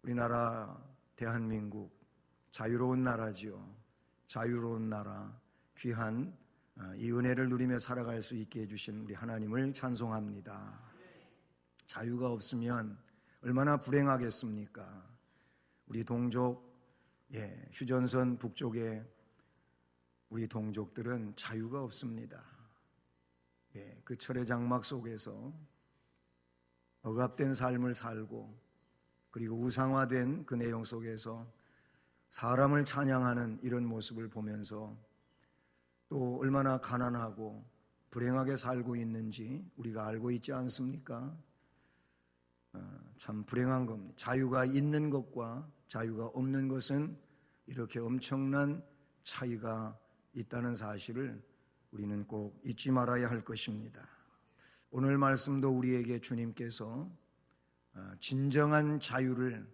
우리나라 대한민국 자유로운 나라지요. 자유로운 나라, 귀한 이 은혜를 누리며 살아갈 수 있게 해주신 우리 하나님을 찬송합니다. 자유가 없으면 얼마나 불행하겠습니까? 우리 동족, 휴전선 북쪽에 우리 동족들은 자유가 없습니다. 그 철의 장막 속에서 억압된 삶을 살고, 그리고 우상화된 그 내용 속에서 사람을 찬양하는 이런 모습을 보면서 또 얼마나 가난하고 불행하게 살고 있는지 우리가 알고 있지 않습니까? 참 불행한 겁니다. 자유가 있는 것과 자유가 없는 것은 이렇게 엄청난 차이가 있다는 사실을 우리는 꼭 잊지 말아야 할 것입니다. 오늘 말씀도 우리에게 주님께서 진정한 자유를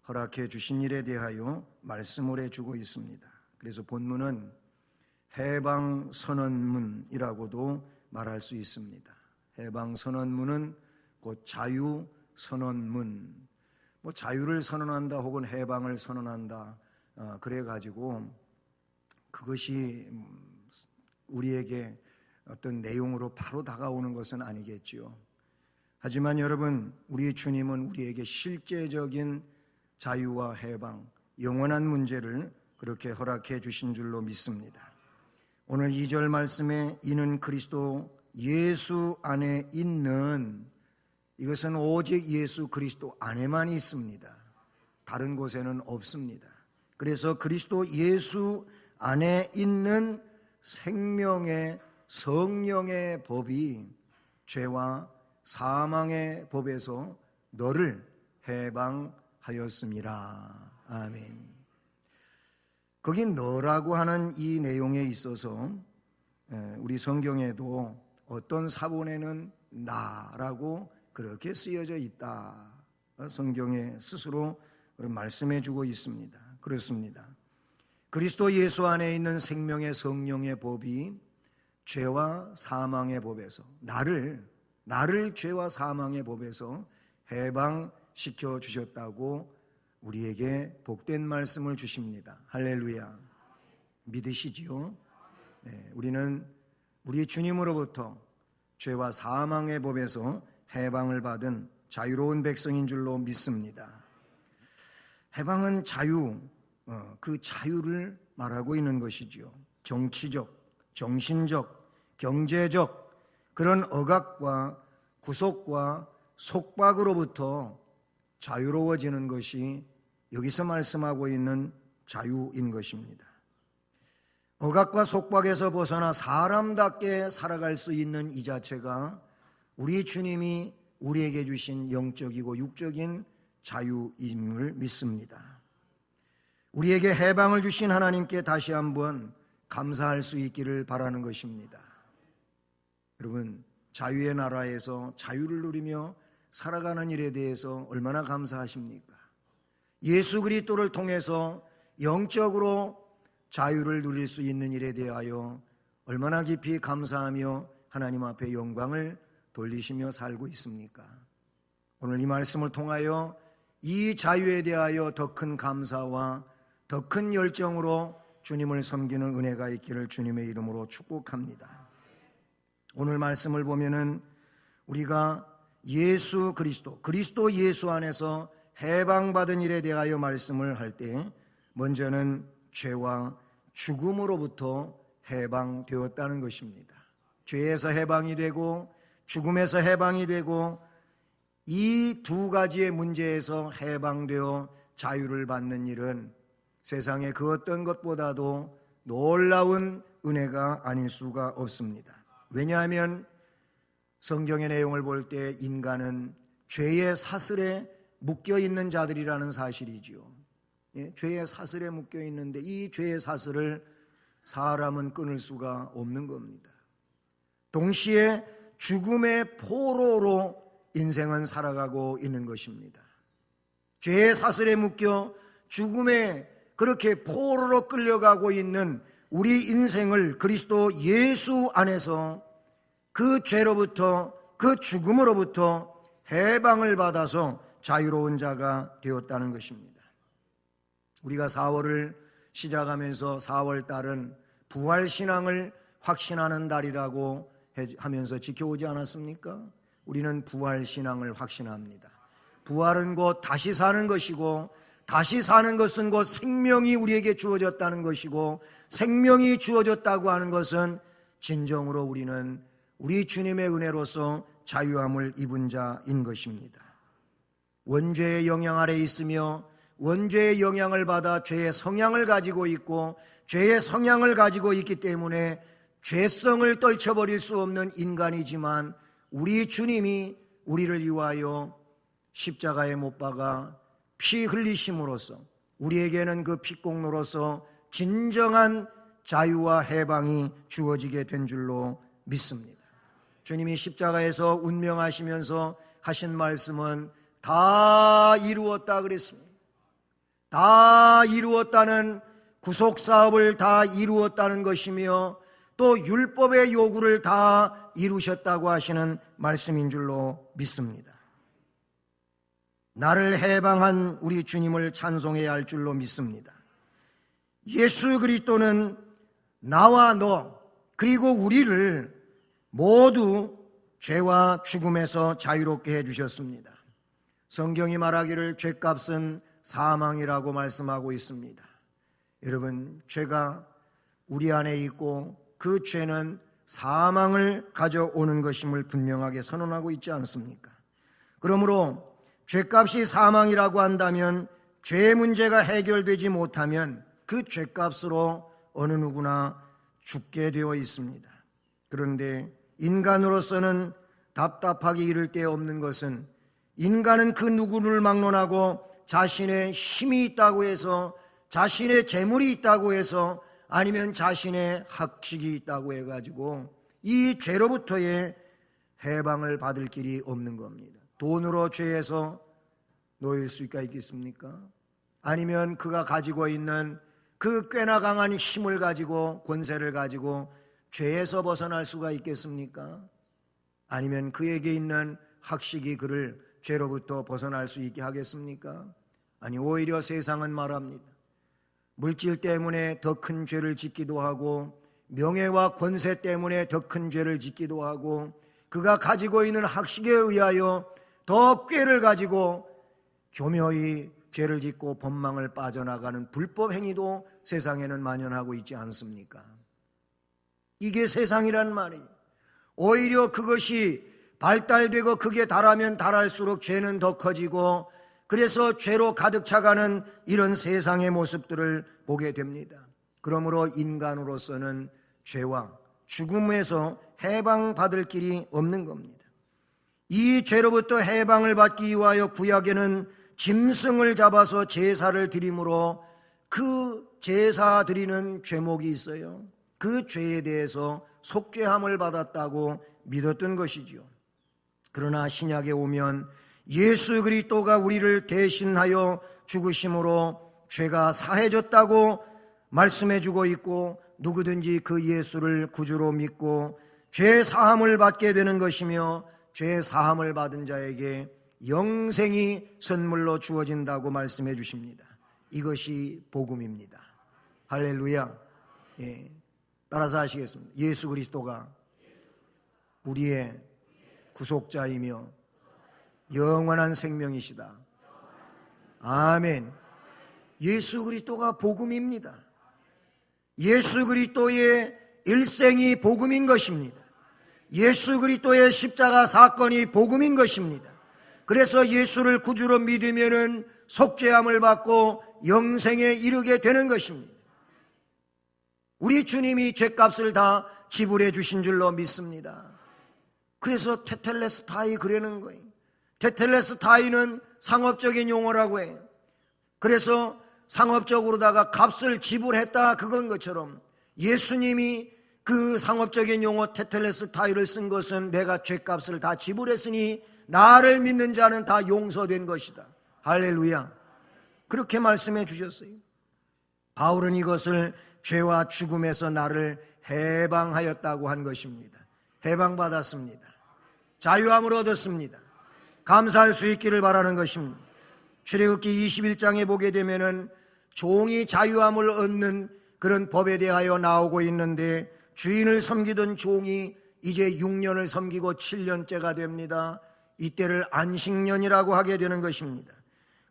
허락해 주신 일에 대하여 말씀을 해주고 있습니다. 그래서 본문은 해방선언문이라고도 말할 수 있습니다. 해방선언문은 곧 자유선언문, 자유를 선언한다 혹은 해방을 선언한다, 그래가지고 그것이 우리에게 어떤 내용으로 바로 다가오는 것은 아니겠지요. 하지만 여러분, 우리 주님은 우리에게 실제적인 자유와 해방, 영원한 문제를 그렇게 허락해 주신 줄로 믿습니다. 오늘 2절 말씀에 이는 그리스도 예수 안에 있는, 이것은 오직 예수 그리스도 안에만 있습니다. 다른 곳에는 없습니다. 그래서 그리스도 예수 안에 있는 생명의 성령의 법이 죄와 사망의 법에서 너를 해방하였음이라. 아멘. 거기 너라고 하는 이 내용에 있어서 우리 성경에도 어떤 사본에는 나라고 그렇게 쓰여져 있다, 성경에 스스로 말씀해 주고 있습니다. 그렇습니다. 그리스도 예수 안에 있는 생명의 성령의 법이 죄와 사망의 법에서 나를 죄와 사망의 법에서 해방시켜 주셨다고 우리에게 복된 말씀을 주십니다. 할렐루야. 믿으시지요? 우리는 우리 주님으로부터 죄와 사망의 법에서 해방을 받은 자유로운 백성인 줄로 믿습니다. 해방은 자유, 그 자유를 말하고 있는 것이지요. 정치적, 정신적, 경제적 그런 억압과 구속과 속박으로부터 자유로워지는 것이 여기서 말씀하고 있는 자유인 것입니다. 억압과 속박에서 벗어나 사람답게 살아갈 수 있는 이 자체가 우리 주님이 우리에게 주신 영적이고 육적인 자유임을 믿습니다. 우리에게 해방을 주신 하나님께 다시 한번 감사할 수 있기를 바라는 것입니다. 여러분, 자유의 나라에서 자유를 누리며 살아가는 일에 대해서 얼마나 감사하십니까? 예수 그리스도를 통해서 영적으로 자유를 누릴 수 있는 일에 대하여 얼마나 깊이 감사하며 하나님 앞에 영광을 돌리시며 살고 있습니까? 오늘 이 말씀을 통하여 이 자유에 대하여 더 큰 감사와 더 큰 열정으로 주님을 섬기는 은혜가 있기를 주님의 이름으로 축복합니다. 오늘 말씀을 보면은 우리가 예수 그리스도 예수 안에서 해방받은 일에 대하여 말씀을 할 때 먼저는 죄와 죽음으로부터 해방되었다는 것입니다. 죄에서 해방이 되고 죽음에서 해방이 되고 이 두 가지의 문제에서 해방되어 자유를 받는 일은 세상의 그 어떤 것보다도 놀라운 은혜가 아닐 수가 없습니다. 왜냐하면 성경의 내용을 볼 때 인간은 죄의 사슬에 묶여있는 자들이라는 사실이지요. 죄의 사슬에 묶여있는데 이 죄의 사슬을 사람은 끊을 수가 없는 겁니다. 동시에 죽음의 포로로 인생은 살아가고 있는 것입니다. 죄의 사슬에 묶여 죽음에 그렇게 포로로 끌려가고 있는 우리 인생을 그리스도 예수 안에서 그 죄로부터 그 죽음으로부터 해방을 받아서 자유로운 자가 되었다는 것입니다. 우리가 4월을 시작하면서 4월 달은 부활신앙을 확신하는 달이라고 하면서 지켜오지 않았습니까? 우리는 부활신앙을 확신합니다. 부활은 곧 다시 사는 것이고, 다시 사는 것은 곧 생명이 우리에게 주어졌다는 것이고, 생명이 주어졌다고 하는 것은 진정으로 우리는 우리 주님의 은혜로서 자유함을 입은 자인 것입니다. 원죄의 영향 아래 있으며 원죄의 영향을 받아 죄의 성향을 가지고 있고, 죄의 성향을 가지고 있기 때문에 죄성을 떨쳐버릴 수 없는 인간이지만, 우리 주님이 우리를 위하여 십자가에 못 박아 피 흘리심으로써 우리에게는 그 피공로로서 진정한 자유와 해방이 주어지게 된 줄로 믿습니다. 주님이 십자가에서 운명하시면서 하신 말씀은 다 이루었다 그랬습니다. 다 이루었다는 구속사업을 다 이루었다는 것이며, 또 율법의 요구를 다 이루셨다고 하시는 말씀인 줄로 믿습니다. 나를 해방한 우리 주님을 찬송해야 할 줄로 믿습니다. 예수 그리스도는 나와 너 그리고 우리를 모두 죄와 죽음에서 자유롭게 해주셨습니다. 성경이 말하기를 죄값은 사망이라고 말씀하고 있습니다. 여러분, 죄가 우리 안에 있고 그 죄는 사망을 가져오는 것임을 분명하게 선언하고 있지 않습니까? 그러므로 죄값이 사망이라고 한다면, 죄 문제가 해결되지 못하면 그 죄값으로 어느 누구나 죽게 되어 있습니다. 그런데 인간으로서는 답답하기 이를 데 없는 것은, 인간은 그 누구를 막론하고 자신의 힘이 있다고 해서, 자신의 재물이 있다고 해서, 아니면 자신의 학식이 있다고 해가지고 이 죄로부터의 해방을 받을 길이 없는 겁니다. 돈으로 죄에서 놓일 수가 있겠습니까? 아니면 그가 가지고 있는 그 꽤나 강한 힘을 가지고, 권세를 가지고 죄에서 벗어날 수가 있겠습니까? 아니면 그에게 있는 학식이 그를 죄로부터 벗어날 수 있게 하겠습니까? 아니, 오히려 세상은 말합니다. 물질 때문에 더 큰 죄를 짓기도 하고, 명예와 권세 때문에 더 큰 죄를 짓기도 하고, 그가 가지고 있는 학식에 의하여 더 꾀를 가지고 교묘히 죄를 짓고 법망을 빠져나가는 불법 행위도 세상에는 만연하고 있지 않습니까? 이게 세상이란 말이에요. 오히려 그것이 발달되고 극에 달하면 달할수록 죄는 더 커지고, 그래서 죄로 가득 차가는 이런 세상의 모습들을 보게 됩니다. 그러므로 인간으로서는 죄와 죽음에서 해방받을 길이 없는 겁니다. 이 죄로부터 해방을 받기 위하여 구약에는 짐승을 잡아서 제사를 드림으로 그 제사 드리는 죄목이 있어요. 그 죄에 대해서 속죄함을 받았다고 믿었던 것이지요. 그러나 신약에 오면 예수 그리스도가 우리를 대신하여 죽으심으로 죄가 사해졌다고 말씀해주고 있고, 누구든지 그 예수를 구주로 믿고 죄 사함을 받게 되는 것이며, 죄 사함을 받은 자에게 영생이 선물로 주어진다고 말씀해 주십니다. 이것이 복음입니다. 할렐루야. 예. 따라서 하시겠습니다. 예수 그리스도가 우리의 구속자이며 영원한 생명이시다. 아멘. 예수 그리스도가 복음입니다. 예수 그리스도의 일생이 복음인 것입니다. 예수 그리스도의 십자가 사건이 복음인 것입니다. 그래서 예수를 구주로 믿으면은 속죄함을 받고 영생에 이르게 되는 것입니다. 우리 주님이 죄값을 다 지불해 주신 줄로 믿습니다. 그래서 테텔레스타이 그러는 거예요. 테텔레스타이는 상업적인 용어라고 해요. 그래서 상업적으로다가 값을 지불했다, 그건 것처럼 예수님이 그 상업적인 용어 테텔레스타이를 쓴 것은, 내가 죄값을 다 지불했으니 나를 믿는 자는 다 용서된 것이다. 할렐루야. 그렇게 말씀해 주셨어요. 바울은 이것을 죄와 죽음에서 나를 해방하였다고 한 것입니다. 해방받았습니다. 자유함을 얻었습니다. 감사할 수 있기를 바라는 것입니다. 출애굽기 21장에 보게 되면은 종이 자유함을 얻는 그런 법에 대하여 나오고 있는데, 주인을 섬기던 종이 이제 6년을 섬기고 7년째가 됩니다. 이때를 안식년이라고 하게 되는 것입니다.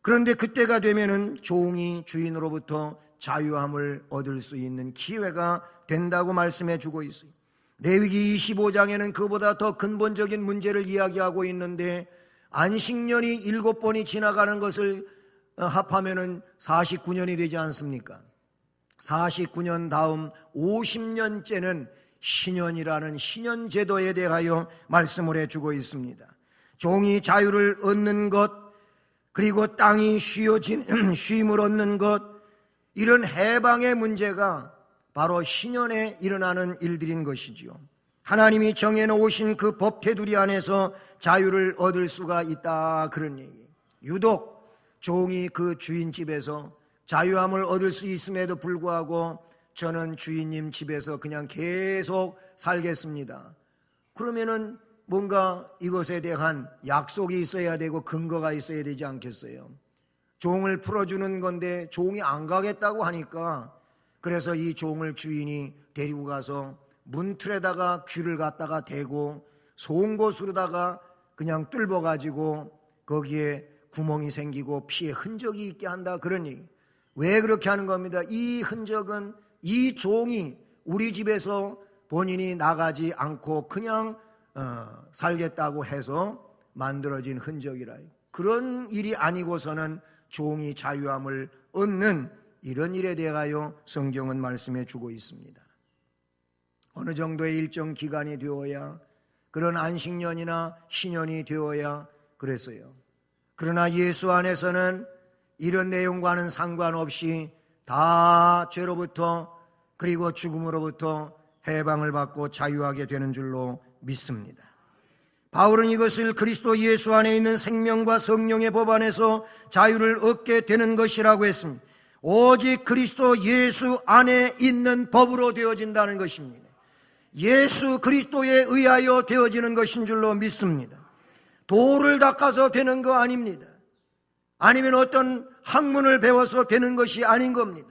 그런데 그때가 되면은 종이 주인으로부터 자유함을 얻을 수 있는 기회가 된다고 말씀해 주고 있어요. 레위기 25장에는 그보다 더 근본적인 문제를 이야기하고 있는데, 안식년이 7번이 지나가는 것을 합하면은 49년이 되지 않습니까? 49년 다음 50년째는 신년이라는 신년 제도에 대하여 말씀을 해주고 있습니다. 종이 자유를 얻는 것, 그리고 땅이 쉼을 얻는 것, 이런 해방의 문제가 바로 신년에 일어나는 일들인 것이지요. 하나님이 정해놓으신 그 법 테두리 안에서 자유를 얻을 수가 있다, 그런 얘기. 유독 종이 그 주인 집에서 자유함을 얻을 수 있음에도 불구하고 저는 주인님 집에서 그냥 계속 살겠습니다. 그러면은 뭔가 이것에 대한 약속이 있어야 되고 근거가 있어야 되지 않겠어요? 종을 풀어주는 건데 종이 안 가겠다고 하니까, 그래서 이 종을 주인이 데리고 가서 문틀에다가 귀를 갖다가 대고 송곳으로다가 그냥 뚫어가지고 거기에 구멍이 생기고 피의 흔적이 있게 한다, 그런 얘기. 왜 그렇게 하는 겁니다? 이 흔적은 이 종이 우리 집에서 본인이 나가지 않고 그냥 살겠다고 해서 만들어진 흔적이라. 그런 일이 아니고서는 종이 자유함을 얻는 이런 일에 대하여 성경은 말씀해 주고 있습니다. 어느 정도의 일정 기간이 되어야, 그런 안식년이나 신년이 되어야 그랬어요. 그러나 예수 안에서는 이런 내용과는 상관없이 다 죄로부터 그리고 죽음으로부터 해방을 받고 자유하게 되는 줄로 믿습니다. 바울은 이것을 그리스도 예수 안에 있는 생명과 성령의 법 안에서 자유를 얻게 되는 것이라고 했습니다. 오직 그리스도 예수 안에 있는 법으로 되어진다는 것입니다. 예수 그리스도에 의하여 되어지는 것인 줄로 믿습니다. 도를 닦아서 되는 거 아닙니다. 아니면 어떤 학문을 배워서 되는 것이 아닌 겁니다.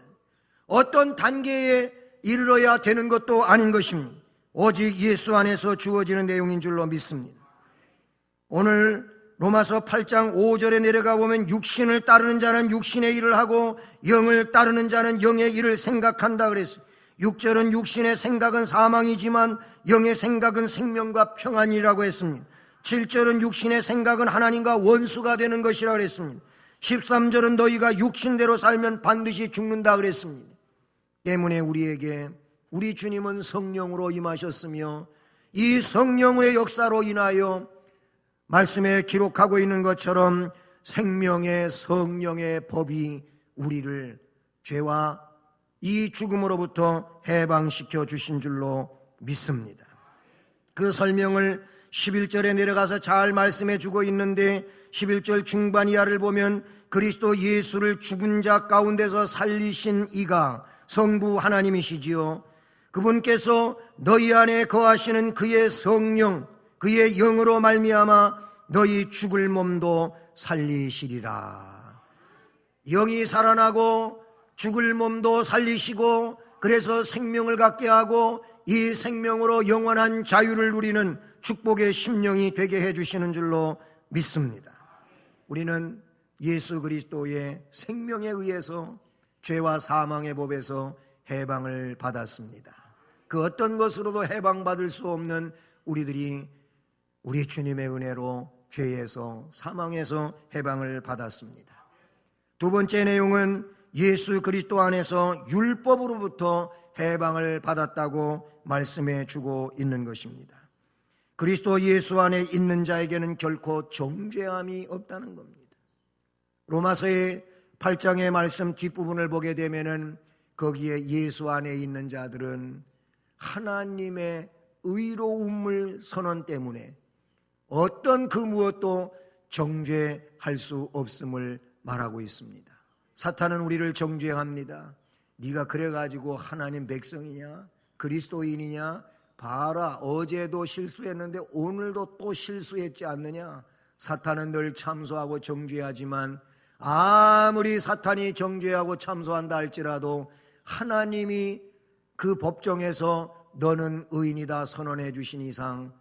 어떤 단계에 이르러야 되는 것도 아닌 것입니다. 오직 예수 안에서 주어지는 내용인 줄로 믿습니다. 오늘 로마서 8장 5절에 내려가 보면 육신을 따르는 자는 육신의 일을 하고 영을 따르는 자는 영의 일을 생각한다 그랬어요. 6절은 육신의 생각은 사망이지만 영의 생각은 생명과 평안이라고 했습니다. 7절은 육신의 생각은 하나님과 원수가 되는 것이라고 그랬습니다. 13절은 너희가 육신대로 살면 반드시 죽는다 그랬습니다. 때문에 우리에게 우리 주님은 성령으로 임하셨으며 이 성령의 역사로 인하여 말씀에 기록하고 있는 것처럼 생명의 성령의 법이 우리를 죄와 이 죽음으로부터 해방시켜 주신 줄로 믿습니다. 그 설명을 11절에 내려가서 잘 말씀해 주고 있는데, 11절 중반 이하를 보면 그리스도 예수를 죽은 자 가운데서 살리신 이가 성부 하나님이시지요. 그분께서 너희 안에 거하시는 그의 성령, 그의 영으로 말미암아 너희 죽을 몸도 살리시리라. 영이 살아나고 죽을 몸도 살리시고, 그래서 생명을 갖게 하고 이 생명으로 영원한 자유를 누리는 축복의 심령이 되게 해주시는 줄로 믿습니다. 우리는 예수 그리스도의 생명에 의해서 죄와 사망의 법에서 해방을 받았습니다. 그 어떤 것으로도 해방받을 수 없는 우리들이 우리 주님의 은혜로 죄에서 사망에서 해방을 받았습니다. 두 번째 내용은 예수 그리스도 안에서 율법으로부터 해방을 받았다고 말씀해 주고 있는 것입니다. 그리스도 예수 안에 있는 자에게는 결코 정죄함이 없다는 겁니다. 로마서의 8장의 말씀 뒷부분을 보게 되면은 거기에 예수 안에 있는 자들은 하나님의 의로움을 선언 때문에 어떤 그 무엇도 정죄할 수 없음을 말하고 있습니다. 사탄은 우리를 정죄합니다. 네가 그래가지고 하나님 백성이냐, 그리스도인이냐, 봐라 어제도 실수했는데 오늘도 또 실수했지 않느냐, 사탄은 늘 참소하고 정죄하지만 아무리 사탄이 정죄하고 참소한다 할지라도 하나님이 그 법정에서 너는 의인이다 선언해 주신 이상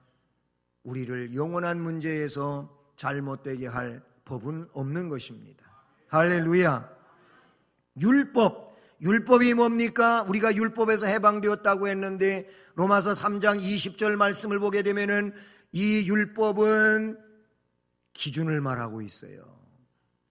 우리를 영원한 문제에서 잘못되게 할 법은 없는 것입니다. 할렐루야. 율법이 뭡니까? 우리가 율법에서 해방되었다고 했는데 로마서 3장 20절 말씀을 보게 되면은 이 율법은 기준을 말하고 있어요.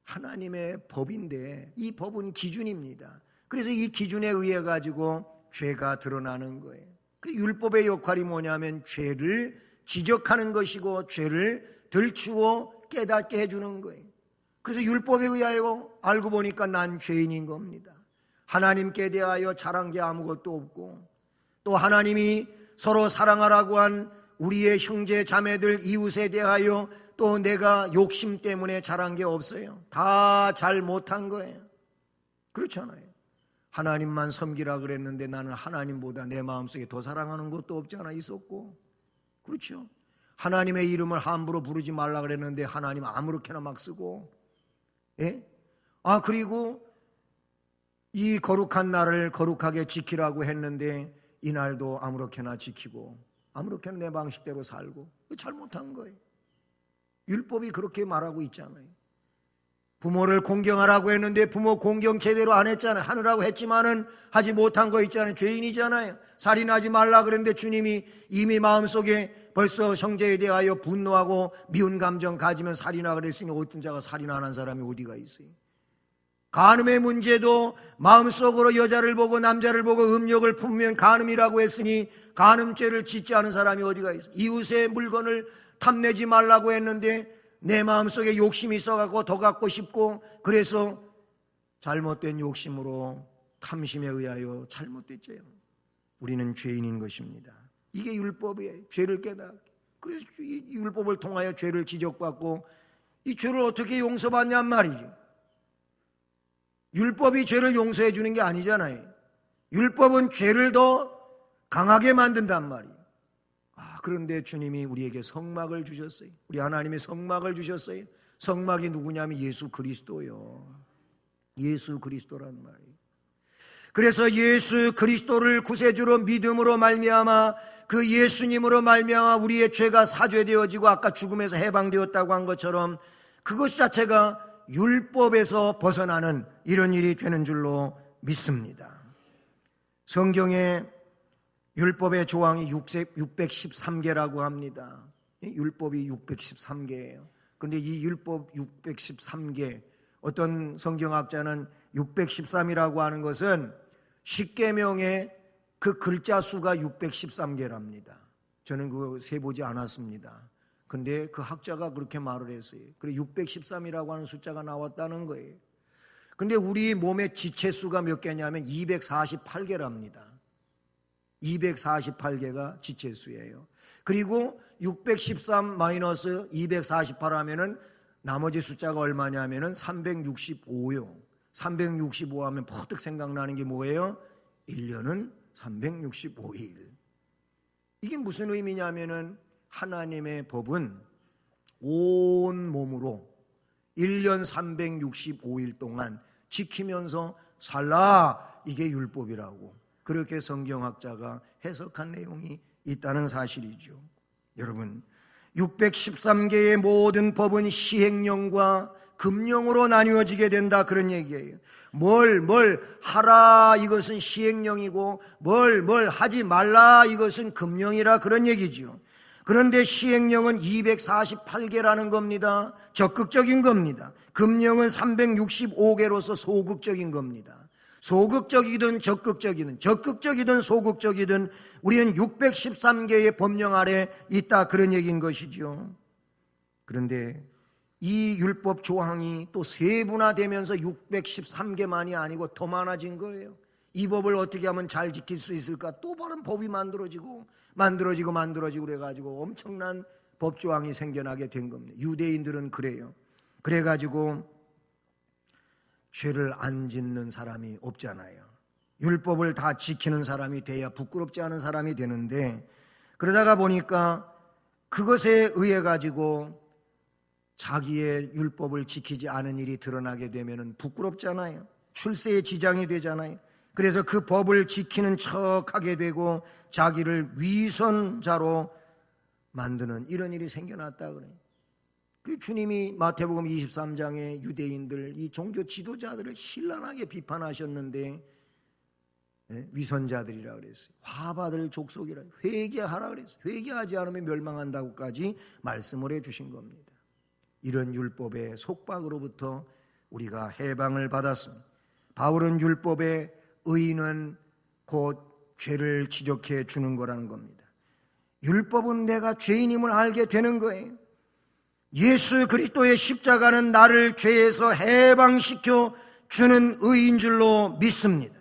하나님의 법인데 이 법은 기준입니다. 그래서 이 기준에 의해 가지고 죄가 드러나는 거예요. 그 율법의 역할이 뭐냐면 죄를 지적하는 것이고 죄를 들추고 깨닫게 해주는 거예요. 그래서 율법에 의하여 알고 보니까 난 죄인인 겁니다. 하나님께 대하여 잘한 게 아무것도 없고 또 하나님이 서로 사랑하라고 한 우리의 형제 자매들 이웃에 대하여 또 내가 욕심 때문에 잘한 게 없어요. 다 잘 못한 거예요. 그렇잖아요. 하나님만 섬기라 그랬는데 나는 하나님보다 내 마음속에 더 사랑하는 것도 없지 않아 있었고, 그렇죠. 하나님의 이름을 함부로 부르지 말라 그랬는데 하나님 아무렇게나 막 쓰고, 예? 그리고 이 거룩한 날을 거룩하게 지키라고 했는데 이 날도 아무렇게나 지키고 아무렇게나 내 방식대로 살고, 잘못한 거예요. 율법이 그렇게 말하고 있잖아요. 부모를 공경하라고 했는데 부모 공경 제대로 안 했잖아요. 하느라고 했지만은 하지 못한 거 있잖아요. 죄인이잖아요. 살인하지 말라 그랬는데 주님이 이미 마음속에 벌써 형제에 대하여 분노하고 미운 감정 가지면 살인하라 그랬으니 어떤 자가 살인 안 한 사람이 어디가 있어요. 간음의 문제도 마음속으로 여자를 보고 남자를 보고 음욕을 품으면 간음이라고 했으니 간음죄를 짓지 않은 사람이 어디가 있어요. 이웃의 물건을 탐내지 말라고 했는데 내 마음속에 욕심이 있어갖고 더 갖고 싶고 그래서 잘못된 욕심으로 탐심에 의하여 잘못됐죠. 우리는 죄인인 것입니다. 이게 율법이에요. 죄를 깨닫게. 그래서 이 율법을 통하여 죄를 지적받고 이 죄를 어떻게 용서받냔 말이죠. 율법이 죄를 용서해 주는 게 아니잖아요. 율법은 죄를 더 강하게 만든단 말이에요. 그런데 주님이 우리에게 성막을 주셨어요. 우리 하나님의 성막을 주셨어요. 성막이 누구냐면 예수 그리스도요. 예수 그리스도란 말이에요. 그래서 예수 그리스도를 구세주로 믿음으로 말미암아 그 예수님으로 말미암아 우리의 죄가 사죄되어지고 아까 죽음에서 해방되었다고 한 것처럼 그것 자체가 율법에서 벗어나는 이런 일이 되는 줄로 믿습니다. 성경에 율법의 조항이 613개라고 합니다. 율법이 613개예요. 그런데 이 율법 613개, 어떤 성경학자는 613이라고 하는 것은 십계명의 그 글자 수가 613개랍니다. 저는 그거 세보지 않았습니다. 근데 그 학자가 그렇게 말을 했어요. 그래 613이라고 하는 숫자가 나왔다는 거예요. 근데 우리 몸의 지체수가 몇 개냐면 248개랍니다. 248개가 지체수예요. 그리고 613 마이너스 248 하면은 나머지 숫자가 얼마냐면은 365요. 365 하면 퍼뜩 생각나는 게 뭐예요? 1년은 365일. 이게 무슨 의미냐면은 하나님의 법은 온 몸으로 1년 365일 동안 지키면서 살라. 이게 율법이라고. 그렇게 성경학자가 해석한 내용이 있다는 사실이죠. 여러분, 613개의 모든 법은 시행령과 금령으로 나뉘어지게 된다 그런 얘기예요. 뭘 하라 이것은 시행령이고 뭘 하지 말라 이것은 금령이라 그런 얘기죠. 그런데 시행령은 248개라는 겁니다. 적극적인 겁니다. 금령은 365개로서 소극적인 겁니다. 소극적이든 적극적이든 소극적이든 우리는 613개의 법령 아래 있다 그런 얘기인 것이죠. 그런데 이 율법 조항이 또 세분화되면서 613개만이 아니고 더 많아진 거예요. 이 법을 어떻게 하면 잘 지킬 수 있을까? 또 다른 법이 만들어지고 그래가지고 엄청난 법 조항이 생겨나게 된 겁니다. 유대인들은 그래요. 그래가지고 죄를 안 짓는 사람이 없잖아요. 율법을 다 지키는 사람이 돼야 부끄럽지 않은 사람이 되는데 그러다가 보니까 그것에 의해 가지고 자기의 율법을 지키지 않은 일이 드러나게 되면 부끄럽잖아요. 출세에 지장이 되잖아요. 그래서 그 법을 지키는 척하게 되고 자기를 위선자로 만드는 이런 일이 생겨났다 그래요. 그 주님이 마태복음 23장에 유대인들, 이 종교 지도자들을 신랄하게 비판하셨는데 위선자들이라 그랬어요. 화받을 족속이라, 회개하라 그랬어요. 회개하지 않으면 멸망한다고까지 말씀을 해주신 겁니다. 이런 율법의 속박으로부터 우리가 해방을 받았습니다. 바울은 율법의 의는 곧 죄를 지적해 주는 거라는 겁니다. 율법은 내가 죄인임을 알게 되는 거예요. 예수 그리스도의 십자가는 나를 죄에서 해방시켜 주는 의인 줄로 믿습니다.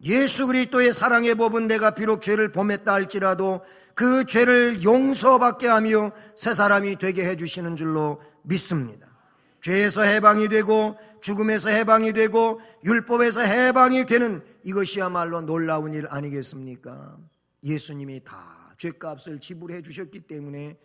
예수 그리스도의 사랑의 법은 내가 비록 죄를 범했다 할지라도 그 죄를 용서받게 하며 새 사람이 되게 해주시는 줄로 믿습니다. 죄에서 해방이 되고 죽음에서 해방이 되고 율법에서 해방이 되는 이것이야말로 놀라운 일 아니겠습니까? 예수님이 다 죄값을 지불해 주셨기 때문에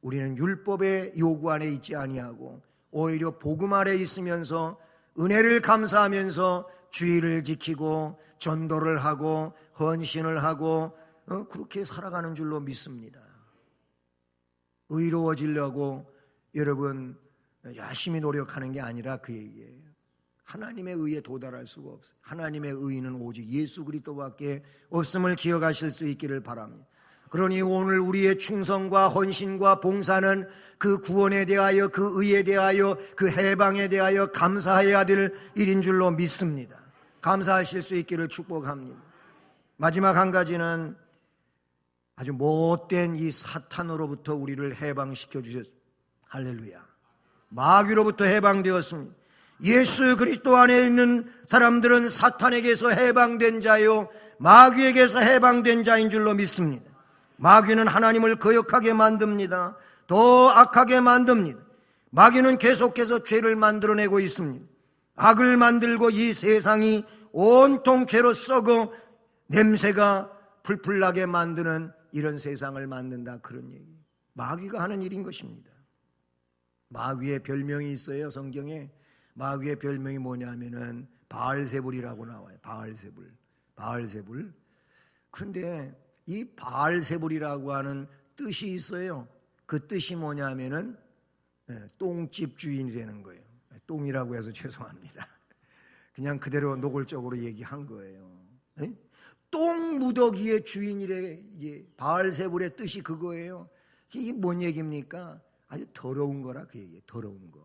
우리는 율법의 요구 안에 있지 아니하고 오히려 복음 아래 있으면서 은혜를 감사하면서 주의를 지키고 전도를 하고 헌신을 하고 그렇게 살아가는 줄로 믿습니다. 의로워지려고 여러분 열심히 노력하는 게 아니라 그 얘기예요. 하나님의 의에 도달할 수가 없어요. 하나님의 의는 오직 예수 그리스도밖에 없음을 기억하실 수 있기를 바랍니다. 그러니 오늘 우리의 충성과 헌신과 봉사는 그 구원에 대하여, 그 의에 대하여, 그 해방에 대하여 감사해야 될 일인 줄로 믿습니다. 감사하실 수 있기를 축복합니다. 마지막 한 가지는 아주 못된 이 사탄으로부터 우리를 해방시켜 주셨습니다. 할렐루야. 마귀로부터 해방되었습니다. 예수 그리스도 안에 있는 사람들은 사탄에게서 해방된 자요 마귀에게서 해방된 자인 줄로 믿습니다. 마귀는 하나님을 거역하게 만듭니다. 더 악하게 만듭니다. 마귀는 계속해서 죄를 만들어내고 있습니다. 악을 만들고 이 세상이 온통 죄로 썩어 냄새가 풀풀 나게 만드는 이런 세상을 만든다, 그런 얘기. 마귀가 하는 일인 것입니다. 마귀의 별명이 있어요. 성경에 마귀의 별명이 뭐냐면은 바알세불이라고 나와요. 바알세불. 그런데 이 바알세불이라고 하는 뜻이 있어요. 그 뜻이 뭐냐면은 똥집 주인이라는 거예요. 똥이라고 해서 죄송합니다. 그냥 그대로 노골적으로 얘기한 거예요. 똥 무더기의 주인이래. 이게 바알세불의 뜻이 그거예요. 이게 뭔 얘기입니까? 아주 더러운 거라 그 얘기예요. 더러운 거.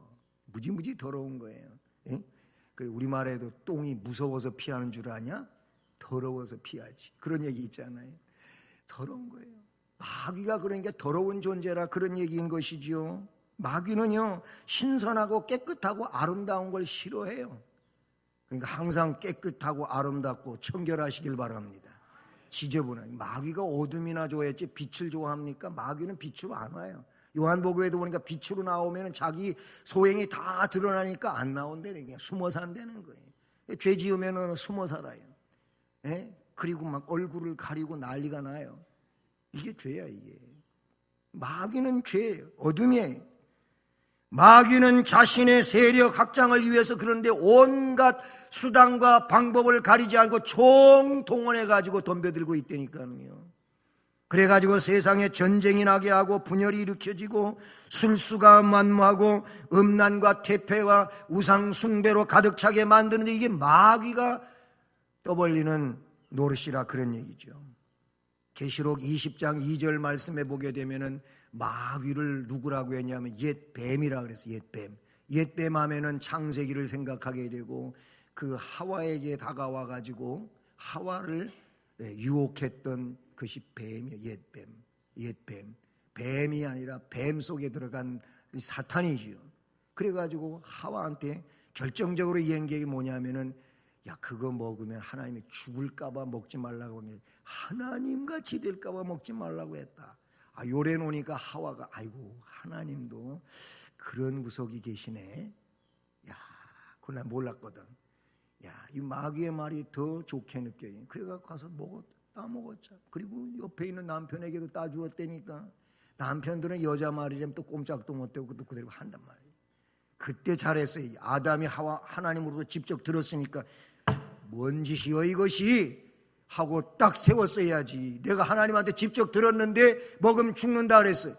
무지무지 더러운 거예요. 우리말에도 똥이 무서워서 피하는 줄 아냐? 더러워서 피하지. 그런 얘기 있잖아요. 더러운 거예요. 마귀가 그러니까 더러운 존재라 그런 얘기인 것이죠. 마귀는요, 신선하고 깨끗하고 아름다운 걸 싫어해요. 그러니까 항상 깨끗하고 아름답고 청결하시길 바랍니다. 지저분한 마귀가 어둠이나 좋아했지 빛을 좋아합니까? 마귀는 빛으로 안 와요. 요한복음에도 보니까 빛으로 나오면 자기 소행이 다 드러나니까 안 나온다는 게 숨어 산다는 거예요. 죄 지으면 숨어 살아요. 그리고 막 얼굴을 가리고 난리가 나요. 이게 죄야, 이게. 마귀는 죄예요. 어둠이에요. 마귀는 자신의 세력 확장을 위해서 그런데 온갖 수단과 방법을 가리지 않고 총동원해 가지고 덤벼들고 있다니까요. 그래가지고 세상에 전쟁이 나게 하고 분열이 일으켜지고 술수가 만무하고 음란과 태폐와 우상 숭배로 가득 차게 만드는데 이게 마귀가 떠벌리는 노릇이라 그런 얘기죠. 계시록 20장 2절 말씀에 보게 되면은 마귀를 누구라고 했냐면 옛뱀이라 그랬어요. 옛뱀 하면은 창세기를 생각하게 되고 그 하와에게 다가와 가지고 하와를 유혹했던 것이 뱀이에요. 옛뱀. 뱀이 아니라 뱀 속에 들어간 사탄이지요. 그래가지고 하와한테 결정적으로 이행한 게 뭐냐면은 야, 그거 먹으면 하나님이 죽을까봐 먹지 말라고 하면 하나님같이 될까봐 먹지 말라고 했다. 요래 놓으니까 하와가 아이고 하나님도 그런 구석이 계시네. 야, 그건 난 몰랐거든. 야, 이 마귀의 말이 더 좋게 느껴요. 그래가 가서 따먹었자. 그리고 옆에 있는 남편에게도 따주었다니까. 남편들은 여자 말이라면 또 꼼짝도 못하고 그것도 그대로 한단 말이에요. 그때 잘했어요. 아담이 하나님으로부터 직접 들었으니까 뭔 짓이여 이것이 하고 딱 세웠어야지. 내가 하나님한테 직접 들었는데 먹으면 죽는다 그랬어요.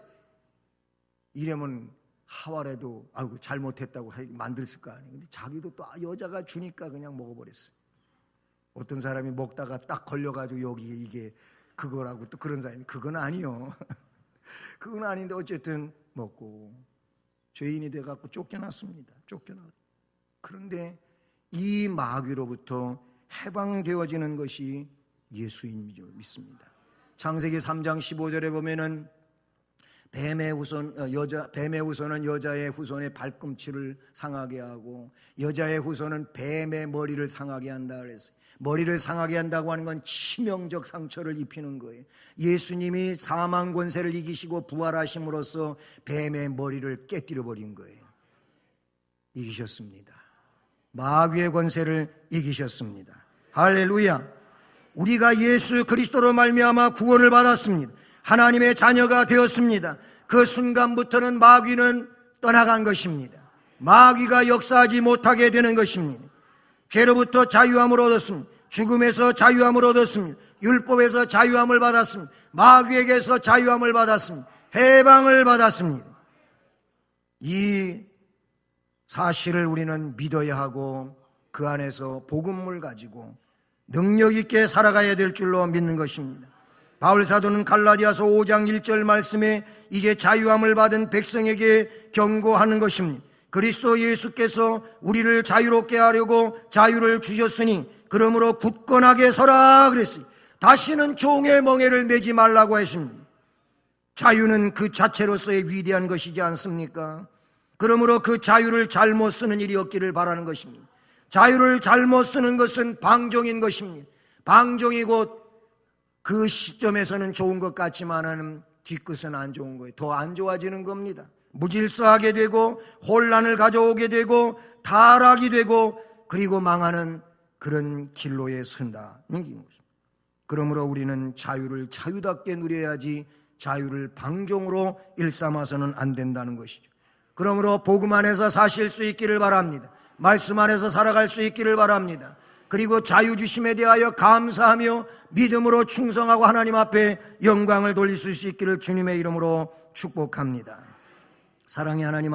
이러면 하와라도 아이고 잘못했다고 만들었을 거 아니에요. 근데 자기도 또 여자가 주니까 그냥 먹어버렸어요. 어떤 사람이 먹다가 딱 걸려가지고 여기 이게 그거라고 또 그런 사람이 그건 아니요. 그건 아닌데 어쨌든 먹고 죄인이 돼갖고 쫓겨났습니다. 그런데 이 마귀로부터 해방되어지는 것이 예수인 줄 믿습니다. 창세기 3장 15절에 보면은 뱀의 후손은 여자의 후손의 발꿈치를 상하게 하고 여자의 후손은 뱀의 머리를 상하게 한다 그랬어요. 머리를 상하게 한다고 하는 건 치명적 상처를 입히는 거예요. 예수님이 사망 권세를 이기시고 부활하심으로써 뱀의 머리를 깨뜨려 버린 거예요. 이기셨습니다. 마귀의 권세를 이기셨습니다. 할렐루야. 우리가 예수 그리스도로 말미암아 구원을 받았습니다. 하나님의 자녀가 되었습니다. 그 순간부터는 마귀는 떠나간 것입니다. 마귀가 역사하지 못하게 되는 것입니다. 죄로부터 자유함을 얻었습니다. 죽음에서 자유함을 얻었습니다. 율법에서 자유함을 받았습니다. 마귀에게서 자유함을 받았습니다. 해방을 받았습니다. 이 사실을 우리는 믿어야 하고 그 안에서 복음을 가지고 능력 있게 살아가야 될 줄로 믿는 것입니다. 바울 사도는 갈라디아서 5장 1절 말씀에 이제 자유함을 받은 백성에게 경고하는 것입니다. 그리스도 예수께서 우리를 자유롭게 하려고 자유를 주셨으니 그러므로 굳건하게 서라 그랬어요. 다시는 종의 멍에를 매지 말라고 했습니다. 자유는 그 자체로서의 위대한 것이지 않습니까? 그러므로 그 자유를 잘못 쓰는 일이 없기를 바라는 것입니다. 자유를 잘못 쓰는 것은 방종인 것입니다. 방종이 곧 그 시점에서는 좋은 것 같지만은 뒤끝은 안 좋은 거예요. 더 안 좋아지는 겁니다. 무질서하게 되고 혼란을 가져오게 되고 타락이 되고 그리고 망하는 그런 길로에 선다는 것입니다. 그러므로 우리는 자유를 자유답게 누려야지 자유를 방종으로 일삼아서는 안 된다는 것이죠. 그러므로 복음 안에서 사실 수 있기를 바랍니다. 말씀 안에서 살아갈 수 있기를 바랍니다. 그리고 자유 주심에 대하여 감사하며 믿음으로 충성하고 하나님 앞에 영광을 돌릴 수 있기를 주님의 이름으로 축복합니다. 사랑의 하나님